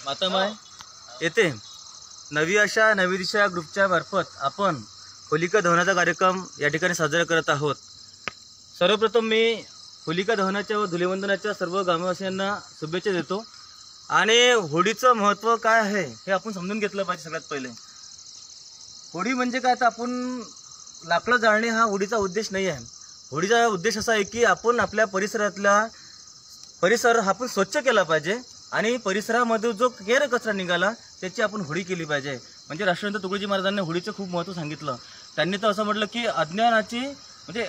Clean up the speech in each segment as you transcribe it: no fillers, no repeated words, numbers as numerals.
मातामाय येथे नवी आशा नवी दिशा ग्रुपच्या मार्फत आपण होलिका दहनाचा कार्यक्रम या ठिकाणी साजरा करत आहोत। सर्वप्रथम मी होलिका दहनाच्या व धुलिवंदनाच्या सर्व ग्रामवासियांना शुभेच्छा देतो। आणि होळीचं महत्त्व काय आहे हे आपण समजून घेतलं पाहिजे। सगळ्यात पहिले होळी म्हणजे काय, तर आपण लाकडं जाळणे हा होळीचा उद्देश नाही आहे। होळीचा उद्देश असा आहे की आपण आपल्या परिसरातला परिसर आपण स्वच्छ केला पाहिजे आणि परिसरामध्ये जो केर कचरा निघाला त्याची आपण होळी केली पाहिजे। म्हणजे राष्ट्रसंत तुकडोजी महाराजांनी होळीचं खूप महत्त्व सांगितलं। त्यांनी तर असं म्हटलं की अज्ञानाची म्हणजे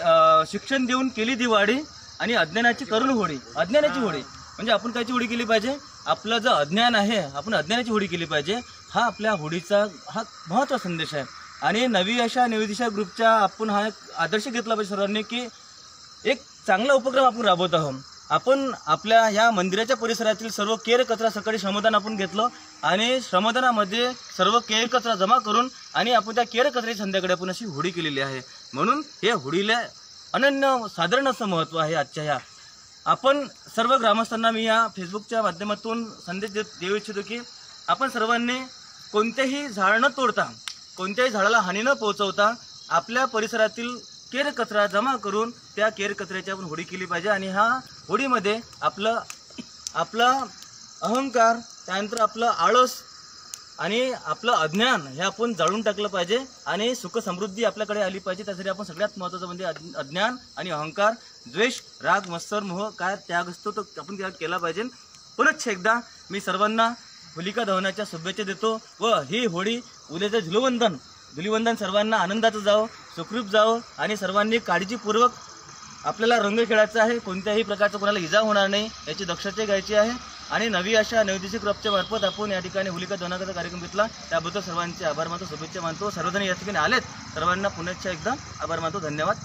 शिक्षण देऊन केली दिवाळी आणि अज्ञानाची करून होळी। अज्ञानाची होळी म्हणजे आपण कायची होळी केली पाहिजे, आपलं जो अज्ञान आहे आपण अज्ञानाची होळी केली पाहिजे। हा आपल्या होळीचा हा महत्त्वाचा संदेश आहे। आणि नवी आशा नवी दिशा ग्रुपच्या आपण हा एक आदर्श घेतला पाहिजे सर्वांनी की एक चांगला उपक्रम आपण राबवत आहोत। आपण आपल्या या मंदिराच्या परिसरातील सर्व केर कचरा सकाळी श्रमदान आपण घेतलं आणि श्रमदानामध्ये सर्व केर कचरा जमा करून आणि आपण त्या केर कचऱ्याची संध्याकाळी आपण अशी होळी केलेली आहे। म्हणून हे होळीला अनन्य साधारण असं महत्त्व आहे। आजच्या ह्या आपण सर्व ग्रामस्थांना मी या फेसबुकच्या माध्यमातून संदेश देऊ इच्छितो की आपण सर्वांनी कोणतेही झाड न तोडता, कोणत्याही झाडाला हानी न पोहोचवता आपल्या परिसरातील केर कचरा जमा करून त्या केर कचऱ्याची आपण होळी केली पाहिजे। आणि ह्या होळीमध्ये आपला अहंकार, त्यानंतर आपलं आळस आणि आपलं अज्ञान हे आपण जाळून टाकलं पाहिजे आणि सुख समृद्धी आपल्याकडे आली पाहिजे। त्यासाठी आपण सगळ्यात महत्त्वाचं म्हणजे अज्ञान आणि अहंकार, द्वेष, राग, मत्सर, मोह काय त्याग असतो तो आपण त्याग केला पाहिजे। पुनश्च एकदा मी सर्वांना होलिका दहनाच्या शुभेच्छा देतो व ही होळी उद्याचं धुलिवंदन सर्वांना आनंदाचं जावो, सुखरूप जावो आणि सर्वांनी काळजीपूर्वक आपल्याला रंग खेळायचा आहे। कोणत्याही प्रकारचं कोणाला इजा होणार नाही याची दक्षता घ्यायची आहे। आणि नवी आशा नवी दिशा ग्रुपच्या मार्फत आपण या ठिकाणी होलिका दहनाचा कार्यक्रम घेतला, त्याबद्दल सर्वांचे आभार मानतो, शुभेच्छा मानतो। सर्वजण या ठिकाणी आलेत, सर्वांना पुन्हा एकदा आभार मानतो। धन्यवाद।